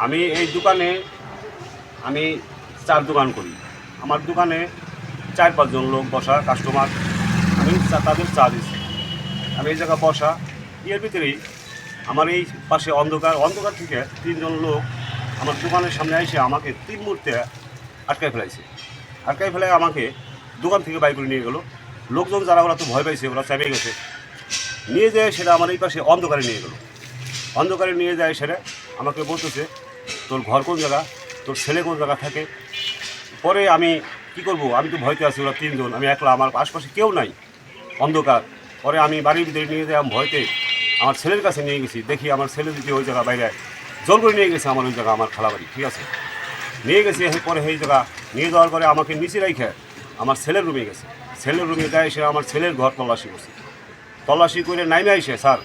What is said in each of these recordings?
আমি এই দোকানে আমি চার দোকান করি। আমার দোকানে 4-5 জন লোক বসা কাস্টমার, আমি তাদের চা দিচ্ছি। আমি এই জায়গা বসা, এর ভিতরেই আমার এই পাশে অন্ধকার থেকে 3 জন লোক আমার দোকানের সামনে এসে আমাকে 3 মুহূর্তে আটকায় ফেলাইছে। আটকায় ফেলে আমাকে দোকান থেকে বাইক করে নিয়ে গেলো। লোকজন যারা ওরা তো ভয় পাইছে, ওরা চাপে গেছে, নিয়ে যায় সেটা আমার এই পাশে অন্ধকারে নিয়ে গেলো। অন্ধকারে নিয়ে যায় সেটা আমাকে বলতেছে, তোর ঘর কোন জায়গা, তোর ছেলে কোন জায়গা থাকে। পরে আমি কি করব, আমি তো ভয়তে আছি, ওরা 3 জন, আমি একলা, আমার আশপাশে কেউ নাই, অন্ধকার। পরে আমি বাড়ির ভিতরে নিয়ে যাই, আমি ভয়তে আমার ছেলের কাছে নিয়ে গেছি। দেখি আমার ছেলে দিকে ওই জায়গা বাইরে জোর করে নিয়ে গেছে, আমার ওই জায়গা আমার খালাবাড়ি, ঠিক আছে, নিয়ে গেছি। পরে সেই জায়গা নিয়ে যাওয়ার পরে আমাকে নিচে রেখে আমার ছেলের রুমে গেছে। ছেলের রুমে যায় এসে আমার ছেলের ঘর তল্লাশি করছে। তল্লাশি করে নাইমে আইসে স্যার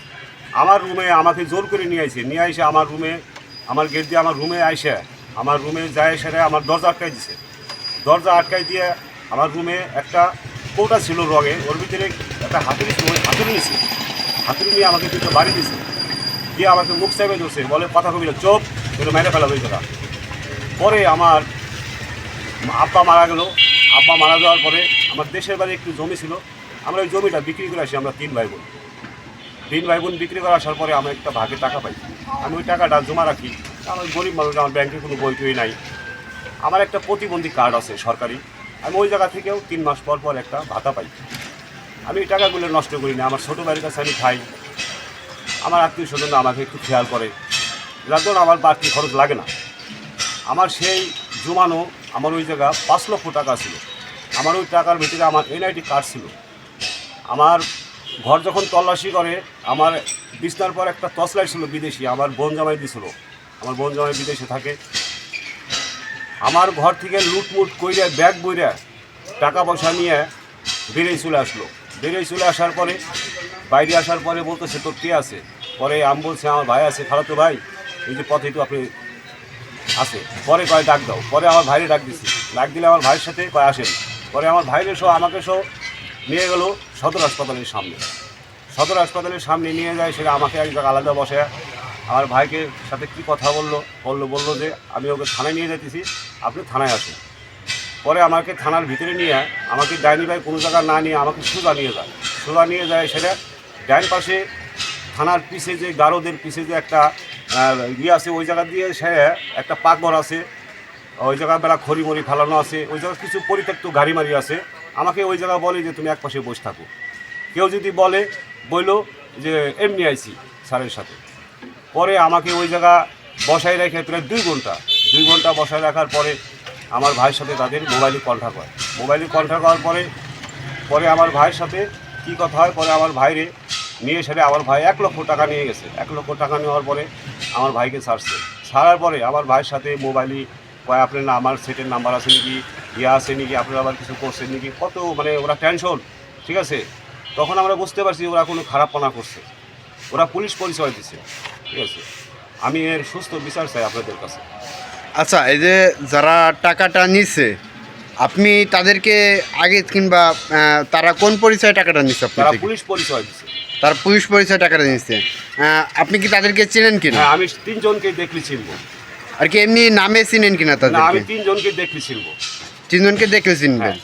আমার রুমে আমাকে জোর করে নিয়ে আইসে আমার রুমে, আমার গেট দিয়ে আমার রুমে আইসে, আমার রুমে যায় সেটা আমার দরজা আটকাই দিছে। দরজা আটকাই দিয়ে আমার রুমে একটা কৌটা ছিল রঙে, ওর ভিতরে একটা হাতুড়ি ছিল, ওই হাতুড়ি নিয়েছে। হাতুড়ি নিয়ে আমাকে দুটো বাড়ি দিছে, দিয়ে আমাকে মুখ চাইবে ধরছে, বলে কথা কবি না, চোপ, এটা মেরে ফেলা হয়ে গেল। পরে আমার আব্বা মারা গেল। আব্বা মারা যাওয়ার পরে আমার দেশের বাড়ি একটু জমি ছিল, আমরা ওই জমিটা বিক্রি করে আসি। আমরা 3 ভাই বোন বিক্রি করে আসার পরে আমি একটা ভাগে টাকা পাই। আমি ওই টাকাটা জমা রাখি, আমার গরিব মানুষ, আমার ব্যাংকে কোনো বই টই নাই। আমার একটা প্রতিবন্ধী কার্ড আছে সরকারি, আমি ওই জায়গা থেকেও 3 মাস পর পর একটা ভাতা পাই। আমি এই টাকাগুলো নষ্ট করি না, আমার ছোটো বাড়ির কাছে আমি খাই, আমার আত্মীয় স্বজন আমাকে একটু খেয়াল করে, যার জন্য আমার বাড়তি খরচ লাগে না। আমার সেই জমানো আমার ওই জায়গা 5 লক্ষ টাকা ছিল। আমার ওই টাকার ভিতরে আমার এনআইডি কার্ড ছিল। আমার ঘর যখন তল্লাশি করে, আমার বিছনার পর একটা টর্চ লাইট ছিল বিদেশি, আমার বোন জামাই দিয়েছিল। আমার বোন জামাই বিদেশে থাকে। আমার ঘর থেকে লুটমুট কইরে ব্যাগ বইরা টাকা পয়সা নিয়ে বেরিয়ে চলে আসার পরে, বাইরে আসার পরে বলতেছে তোর কে আছে। পরে আমি বলছি আমার ভাই আছে, খালাতো ভাই, এই যে পথে তো আপনি আছে। পরে কয় ডাক দাও। পরে আমার ভাইরে ডাক দিছি, ডাক দিলে আমার ভাইয়ের সাথে কয় আসেন। পরে আমার ভাইরে সহ আমাকে সহ নিয়ে গেল সদর হাসপাতালের সামনে নিয়ে যায়। সেটা আমাকে এক জায়গায় আলাদা বসে আমার ভাইকে সাথে কি কথা বললো যে আমি ওকে থানায় নিয়ে যাইতেছি, আপনি থানায় আসুন। পরে আমাকে থানার ভিতরে নিয়ে আমাকে ডাইনি ভাই কোনো জায়গা না নিয়ে আমাকে সোজা নিয়ে যায় সেটা ডাইন পাশে থানার পিছে যে গারদের পিছে যে একটা ইয়ে আছে, ওই জায়গা দিয়ে সে একটা পাকঘর আছে, ওই জায়গায় বেলা খড়িমড়ি ফেলানো আছে, ওই জায়গায় কিছু পরিত্যক্ত গাড়ি মারি আছে। আমাকে ওই জায়গা বলে যে তুমি এক পাশে বসে থাকো। কেউ যদি বললো যে এমনি আইছি স্যারের সাথে। পরে আমাকে ওই জায়গা বসায় রেখে প্রায় 2 ঘন্টা বসায় রাখার পরে আমার ভাইয়ের সাথে তাদের মোবাইলে কন্ট্যাক্ট হওয়ার পরে আমার ভাইয়ের সাথে কী কথা হয়। পরে আমার ভাইরে নিয়ে সেটা আমার ভাই 1 লক্ষ টাকা নিয়ে গেছে। 1 লক্ষ টাকা নেওয়ার পরে আমার ভাইকে ছাড়ার পরে আমার ভাইয়ের সাথে মোবাইলই কয় আপনার না আমার সেটের নাম্বার আছে নাকি, আছে নাকি, আপনারা আবার কিছু করছেন নাকি, কত মানে ওরা টেনশন, ঠিক আছে। তখন আমরা বুঝতে পারছি ওরা কোনো খারাপপনা করছে, ওরা পুলিশ পরিচয় দিচ্ছে, ঠিক আছে। আমি এর সুস্থ বিচার চাই আপনাদের কাছে। আচ্ছা, এই যে যারা টাকাটা নিছে, আপনি তাদেরকে আগে কিংবা তারা কোন পরিচয়ে টাকাটা নিচ্ছে? তারা পুলিশ পরিচয় দিচ্ছে। তারা পুলিশ পরিচয়ে টাকাটা নিচ্ছে। আপনি কি তাদেরকে চেনেন কিনা? হ্যাঁ, আমি 3 জনকে দেখলি চিনবো। আর কি এমনি নামে চিনেন কিনা তাদের? আমি 3 জনকে দেখলি চিনবো। 3 জনকে দেখলে চিনবেন।